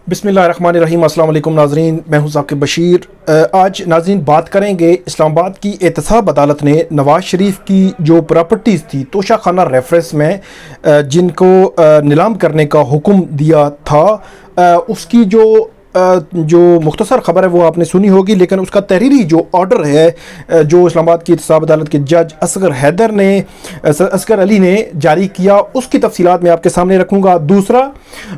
बिस्मिल्लाहिर्रहमानिर्रहीम। अस्सलाम वालेकुम नाज़रीन, मैं हूं ज़ाकिर बशीर। आज नाज़रीन बात करेंगे इस्लामाबाद की एहतसाब अदालत ने नवाज़ शरीफ की जो प्रॉपर्टीज़ थी तोशा खाना रेफरेंस में जिनको नीलाम करने का हुक्म दिया था, उसकी जो मुख्तसर ख़बर है वो आपने सुनी होगी, लेकिन उसका तहरीरी जो ऑर्डर है जो इस्लामाबाद की एहतसाब अदालत के जज असगर अली ने जारी किया, उसकी तफसीलात मैं आपके सामने रखूँगा। दूसरा,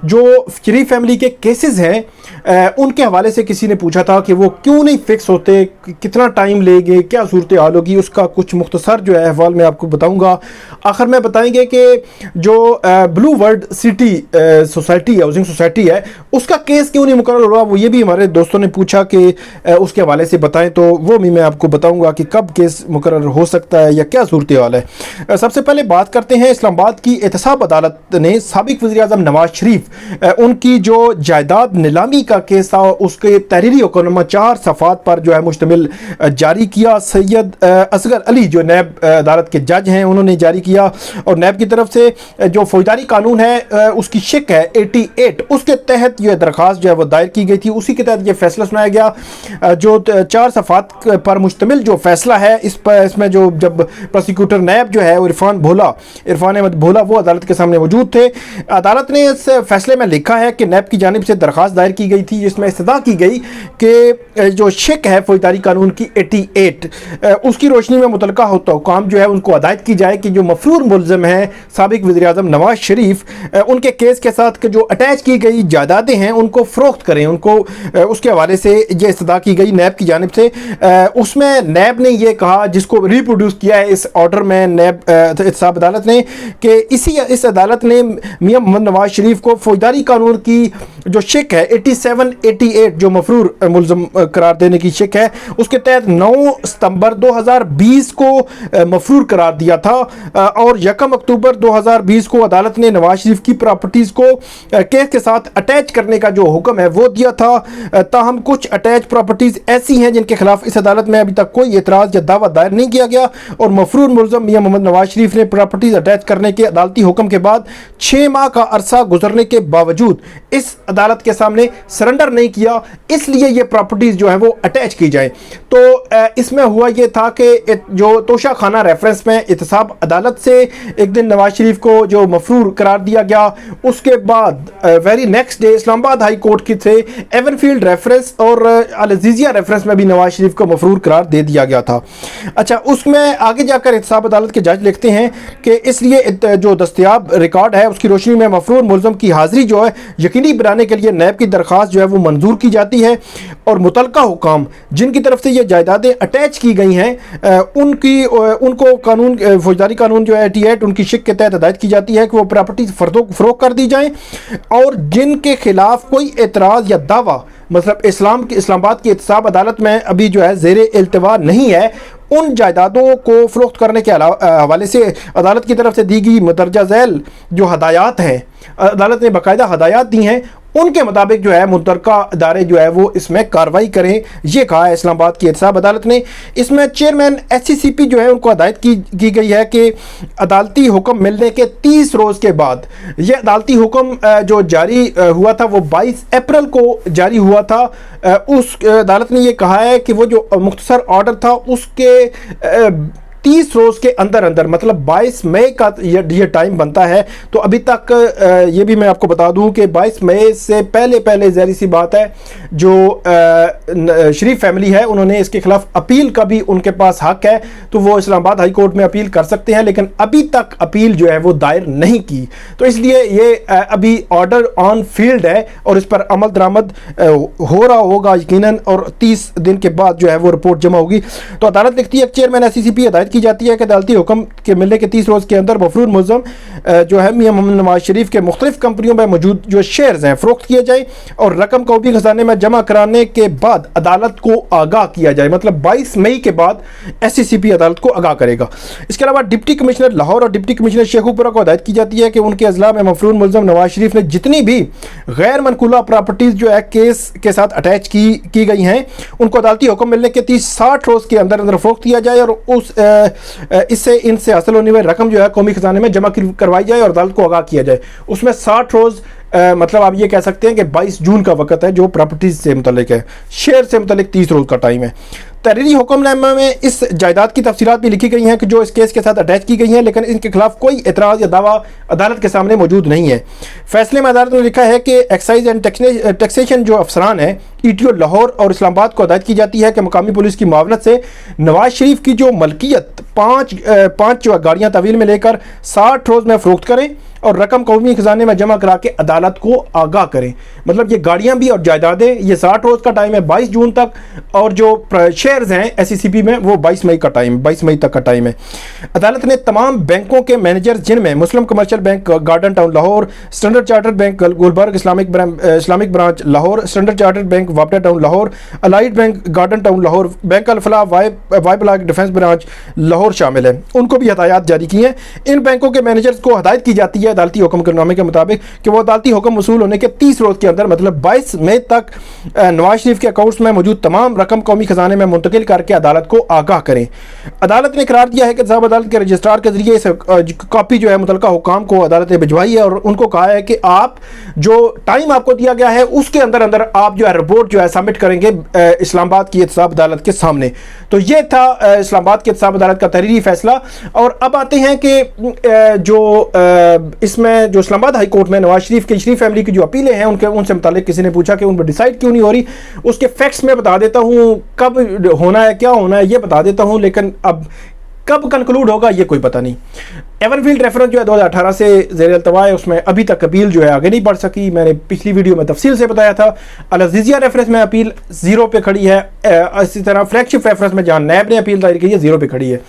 जो शरीफ फैमिली के केसेस हैं उनके हवाले से किसी ने पूछा था कि वो क्यों नहीं फिक्स होते, कितना टाइम लेंगे, क्या सूरत हाल होगी, उसका कुछ मुख्तसर जो है अहवाल मैं आपको बताऊँगा। आखिर में बताएंगे कि जो ब्लू वर्ल्ड सिटी सोसाइटी है, हाउसिंग सोसाइटी है, उसका केस क्यों नहीं मुकर्रर हुआ, वो ये भी हमारे दोस्तों ने पूछा कि उसके हवाले से बताएं, तो वो भी मैं आपको बताऊंगा कि कब केस मुकर्रर हो सकता है या क्या सूरत हाल है। सबसे पहले बात करते हैं इस्लामाबाद की एहतसाब अदालत ने साबिक वज़ीर आज़म नवाज शरीफ उनकी जो जायदाद नीलामी का केस था उसके तहरीरी हुक्मनामा 4 सफ़ात पर जो है मुश्तमिल जारी किया। सैयद असगर अली जो नैब अदालत के जज हैं उन्होंने जारी किया, और नैब की तरफ से जो फौजदारी कानून है उसकी शिक है 88, उसके तहत ये दरख्वास्त जो है वो दायर की गई थी, उसी के तहत ये फैसला सुनाया गया। जो 4 सफ़ात पर मुश्तमिल जो फैसला है इसमें जो जब प्रोसिक्यूटर नैब जो है इरफान अहमद भोला वो अदालत के सामने मौजूद थे। अदालत ने इस फैसले में लिखा है कि नैब की जानिब से दरख्वास्त दायर की गई थी जिसमें इस्तदा की गई कि जो शिक है फौजदारी कानून की 88, उसकी रोशनी में मुतलका होता हुकाम जो है उनको हदायत की जाए कि जो मफरूर मुलज़म है साबिक वज़ीर आज़म नवाज शरीफ, उनके केस के साथ जो अटैच की गई जायदादें हैं उनको फ़रोख्त करें, उनको उसके हवाले से ये इस्तदा की गई नैब की जानिब से। उसमें नैब ने ये कहा, जिसको रिप्रोड्यूस किया है इस ऑर्डर में नैब एहतसाब अदालत ने, कि इस अदालत ने मियां मोहम्मद नवाज शरीफ को फौजदारी कानून की जो शिक है 87, 88 जो मफरूर मुलज़म करार देने की शिक है, उसके तहत 9 सितंबर 2020 को मफरूर करार दिया था, और 1 अक्टूबर 2020 को अदालत ने नवाज शरीफ की प्रॉपर्टीज़ को केस के साथ अटैच करने का जो हुक्म है वो दिया था। ताहम कुछ अटैच प्रॉपर्टीज़ ऐसी हैं जिनके खिलाफ इस अदालत में अभी तक कोई एतराज़ या दावा दायर नहीं किया गया, और मफरूर मुलज़म मियां मोहम्मद नवाज शरीफ ने प्रॉपर्टीज़ अटैच करने के अदालती हुक्म के बाद 6 माह का अरसा गुजरने के बावजूद इस अदालत के सामने सरेंडर नहीं किया, इसलिए ये प्रॉपर्टीज़ जो है वो अटैच की जाए। तो इसमें हुआ ये था कि जो तोशा खाना रेफरेंस में एहतसाब अदालत से एक दिन नवाज शरीफ को जो मफरूर करार दिया गया, उसके बाद very next day Islamabad high court की से एवनफील्ड रेफरेंस और अल-अज़ीज़िया रेफरेंस में भी नवाज शरीफ को मफरूर करार दे दिया गया था। अच्छा, उसमें आगे जाकर एहतसाब अदालत के जज लिखते हैं कि इसलिए जो दस्तयाब रिकॉर्ड है उसकी रोशनी में मफरूर मुलज़म की हाज़िरी जो है यकीनी बनाने के लिए नैब की दरख्वास्त जो है वो मंजूर की जाती है, और मुतलका हुकाम जिनकी तरफ से ये जायदादें अटैच की गई हैं उनको कानून फौजदारी कानून जो है 88 उनकी शिक के तहत हदायत की जाती है कि वो प्रॉपर्टीज फरोख्त कर दी जाएं, और जिनके खिलाफ कोई एतराज़ या दावा मतलब इस्लामाबाद की एहतसाब अदालत में अभी जो है ज़ेरे इल्तिवा नहीं है, उन जायदादों को फ़रोख्त करने के हवाले से अदालत की तरफ से दी गई मदरजा झैल जो हदायत हैं, अदालत ने बाकायदा हदायत दी हैं, उनके मुताबिक जो है मुतलका अदारे जो है वो इसमें कार्रवाई करें, ये कहा है इस्लामाबाद की एहतसाब अदालत ने। इसमें चेयरमैन SCCP जो है उनको हदायत की गई है कि अदालती हुक्म मिलने के 30 रोज़ के बाद, ये अदालती हुक्म जो जारी हुआ था वो 22 अप्रैल को जारी हुआ था, उस अदालत ने ये कहा है कि वो जो मुख्तसर ऑर्डर था उसके 30 रोज़ के अंदर मतलब 22 मई का ये टाइम बनता है। तो अभी तक ये भी मैं आपको बता दूं कि 22 मई से पहले ज़ाहिर सी बात है जो शरीफ फैमिली है उन्होंने इसके खिलाफ अपील का भी उनके पास हक है, तो वो इस्लामाबाद हाई कोर्ट में अपील कर सकते हैं, लेकिन अभी तक अपील जो है वो दायर नहीं की, तो इसलिए ये अभी ऑर्डर ऑन फील्ड है और इस पर अमल दरामद हो रहा होगा यकीनन, और 30 दिन के बाद जो है वो रिपोर्ट जमा होगी। तो अदालत लिखती है चेयरमैन SCCP हदायत की जाती है कि अदालती हुक्म के मिलने के 30 रोज़ के अंदर मफरूर मुलज़म जो है मियां मोहम्मद नवाज शरीफ के मुख्तलिफ कंपनियों में मौजूद जो शेयर्स हैं फ़रोख्त किए जाए, और रकम को भी खजाने में जमा कराने के बाद अदालत को आगाह किया जाए, मतलब 22 मई के बाद SCCP अदालत को आगाह करेगा। इसके अलावा डिप्टी कमिश्नर लाहौर और डिप्टी कमिश्नर शेखुपुरा को हदायत की जाती है कि उनके अजला में मफरूर मुलज़म नवाज शरीफ ने जितनी भी गैर मनकूला प्रॉपर्टीज़ जो है केस के साथ अटैच की गई हैं उनको अदालती हुक्म मिलने के 60 रोज़ के अंदर फ़रोख्त किया जाए, और उस इससे इनसे हासिल होने वाली रकम जो है कौमी खजाने में जमा करवाई जाए और अदालत को आगाह किया जाए। उसमें 60 रोज़ मतलब आप ये कह सकते हैं कि 22 जून का वक्त है जो प्रॉपर्टीज से मुतल्लिक है, शेयर से मुतल्लिक 30 रोज़ का टाइम है। तहरीरी हुक्मनामा में इस जायदाद की तफसीलात भी लिखी गई हैं कि जो इस केस के साथ अटैच की गई हैं, लेकिन इनके खिलाफ कोई एतराज़ या दावा अदालत के सामने मौजूद नहीं है। फैसले में अदालत ने लिखा है कि एक्साइज एंड टैक्सेशन जो अफसरान है ETO लाहौर और इस्लामाबाद को हदायत की जाती है कि मुकामी पुलिस की मुआवनत से नवाज शरीफ की जो मलकियत पाँच जो गाड़ियाँ तवील में लेकर 60 रोज़ में फ़रोख्त करें और रकम कौमी खजाने में जमा करा के अदालत को आगाह करें। मतलब ये गाड़ियाँ भी और जायदादें, ये 60 रोज़ का टाइम है 22 जून तक, और जो शेयर्स हैं SECP में वो 22 मई तक का टाइम है। अदालत ने तमाम बैंकों के मैनेजर्स जिनमें Muslim Commercial Bank Garden Town Lahore, Standard Chartered Bank Gulberg Islamic branch Lahore, Standard Chartered Bank वापडा Town Lahore, Allied Bank Garden Town Lahore, Bank Alfalah वाइबला डिफेंस ब्रांच लाहौर शामिल है, उनको भी हदायत जारी की हैं। इन बैंकों के मैनेजर्स को हदायत की जाती है अदालती हुक्मनामे के मुताबिक कि वो अदालती हुक्म वसूल होने के 30 रोज़ के अंदर मतलब 22 मई तक नवाज शरीफ के अकाउंट्स में मौजूद तमाम रकम कौमी खजाने में मुंतकिल करके अदालत को आगाह करें। अदालत ने करार दिया है कि साहब अदालत के रजिस्ट्रार के जरिए इस कॉपी जो है मुतलका हुकाम को अदालत ने भिजवाई है और उनको कहा है कि आप जो टाइम आपको दिया गया है उसके अंदर अंदर आप जो है रिपोर्ट जो है सबमिट करेंगे इस्लामाबाद की एहतसाब अदालत के सामने। तो ये था इस्लामाबाद की एहतसाब अदालत का तहरीरी फैसला। और अब आते हैं कि जो इसमें जो इस्लामाबाद हाई कोर्ट में नवाज शरीफ की शरीफ फैमिली की जो अपीलें हैं उनसे मुतालिक किसी ने पूछा कि उन पर डिसाइड क्यों नहीं हो रही, उसके फैक्ट्स में बता देता हूँ, कब होना है क्या होना है ये बता देता हूँ, लेकिन अब कब कंक्लूड होगा ये कोई पता नहीं। एवनफील्ड रेफरेंस जो है 2018 से ज़ेर अल्तवा है, उसमें अभी तक अपील जो है आगे नहीं बढ़ सकी। मैंने पिछली वीडियो में तफसील से बताया था। अल अज़ीज़िया रेफरेंस में अपील 0 पे खड़ी है, इसी तरह फ्लैगशिप रेफरेंस में जहाँ नैब ने अपील दायर की है 0 पे खड़ी है।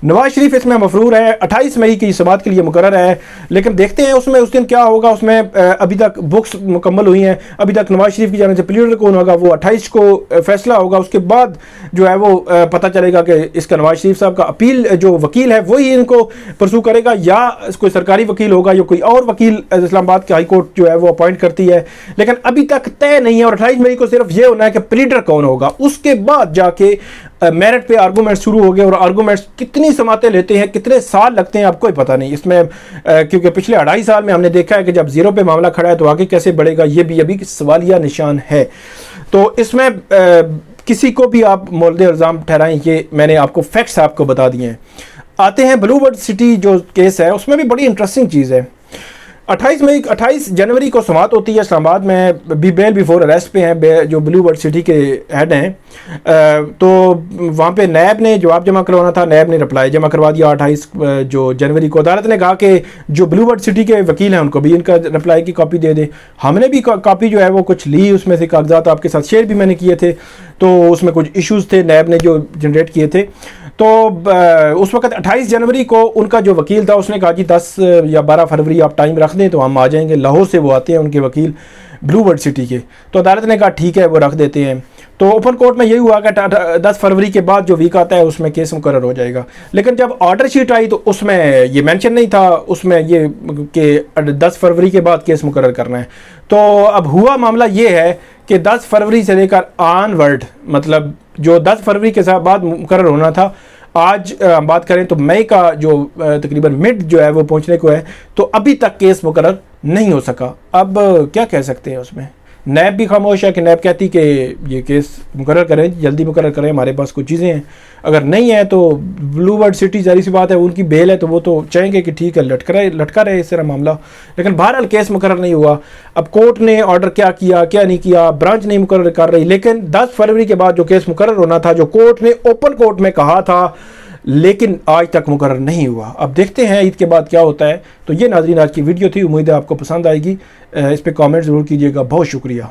नवाज शरीफ इसमें मफरूर है, 28 मई की समाअत के लिए मुकर्रर है, लेकिन देखते हैं उसमें उस दिन क्या होगा। उसमें अभी तक बुक्स मुकम्मल हुई हैं, अभी तक नवाज शरीफ की जाने से प्लीडर कौन होगा वो 28 को फैसला होगा। उसके बाद जो है वो पता चलेगा कि इसका नवाज शरीफ साहब का अपील जो वकील है वही इनको परसू करेगा या कोई सरकारी वकील होगा या कोई और वकील इस्लामाबाद के हाई कोर्ट जो है वो अपॉइंट करती है, लेकिन अभी तक तय नहीं है। और 28 मई को सिर्फ ये होना है कि प्लीडर कौन होगा, उसके बाद जाके मेरिट पे आर्गूमेंट्स शुरू हो गए। और आर्गूमेंट्स कितनी समातें लेते हैं, कितने साल लगते हैं, आपको कोई पता नहीं इसमें, क्योंकि पिछले 2.5 साल में हमने देखा है कि जब 0 पे मामला खड़ा है तो आगे कैसे बढ़ेगा ये भी अभी सवालिया निशान है। तो इसमें किसी को भी आप मौलद इल्ज़ाम ठहराएं, ये मैंने आपको फैक्ट्स आपको बता दिए हैं। आते हैं ब्लूबर्ड सिटी जो केस है, उसमें भी बड़ी इंटरेस्टिंग चीज़ है। 28 जनवरी को समाअत होती है इस्लामाबाद में, बेल बिफोर अरेस्ट पे हैं जो ब्लूबर्ड सिटी के हेड हैं। तो वहाँ पे नैब ने जवाब जमा करवाना था, नैब ने रिप्लाई जमा करवा दिया 28 जो जनवरी को। अदालत ने कहा कि जो ब्लूबर्ड सिटी के वकील हैं उनको भी इनका रिप्लाई की कॉपी दे दे। हमने भी कॉपी जो है वो कुछ ली, उसमें से कागजात आपके साथ शेयर भी मैंने किए थे, तो उसमें कुछ इश्यूज़ थे नैब ने जो जनरेट किए थे। तो उस वक्त 28 जनवरी को उनका जो वकील था उसने कहा जी 10 या 12 फरवरी आप टाइम रख दें तो हम आ जाएंगे। लाहौर से वो आते हैं उनके वकील ब्लूबर्ड सिटी के। तो अदालत ने कहा ठीक है वो रख देते हैं। तो ओपन कोर्ट में यही हुआ कि 10 फरवरी के बाद जो वीक आता है उसमें केस मुकर्रर हो जाएगा। लेकिन जब ऑर्डर शीट आई तो उसमें ये मेंशन नहीं था, उसमें ये कि 10 फरवरी के बाद केस मुकर्रर करना है। तो अब हुआ मामला ये है कि 10 फरवरी से लेकर ऑनवर्ड, मतलब जो 10 फरवरी के साथ बाद मुकर्रर होना था, आज बात करें तो मई का जो तकरीबन मिड जो है वो पहुंचने को है, तो अभी तक केस मुकर्रर नहीं हो सका। अब क्या कह सकते हैं उसमें, नैब भी खामोश है कि नैब कहती कि ये केस मुकर्रर करें, जल्दी मुकर्रर करें, हमारे पास कुछ चीज़ें हैं। अगर नहीं है तो ब्लूबर्ड सिटी जारी सी बात है उनकी बेल है तो वो तो चाहेंगे कि ठीक है लटका रहे इस तरह मामला। लेकिन बहरहाल केस मुकर्रर नहीं हुआ। अब कोर्ट ने ऑर्डर क्या किया क्या नहीं किया, ब्रांच नहीं मुकर्रर कर रही, लेकिन 10 फरवरी के बाद जो केस मुकर्रर होना था, जो कोर्ट ने ओपन कोर्ट में कहा था, लेकिन आज तक मुकर्रर नहीं हुआ। अब देखते हैं ईद के बाद क्या होता है। तो ये नाज़रीन आज की वीडियो थी, उम्मीद है आपको पसंद आएगी। इस पर कमेंट ज़रूर कीजिएगा। बहुत शुक्रिया।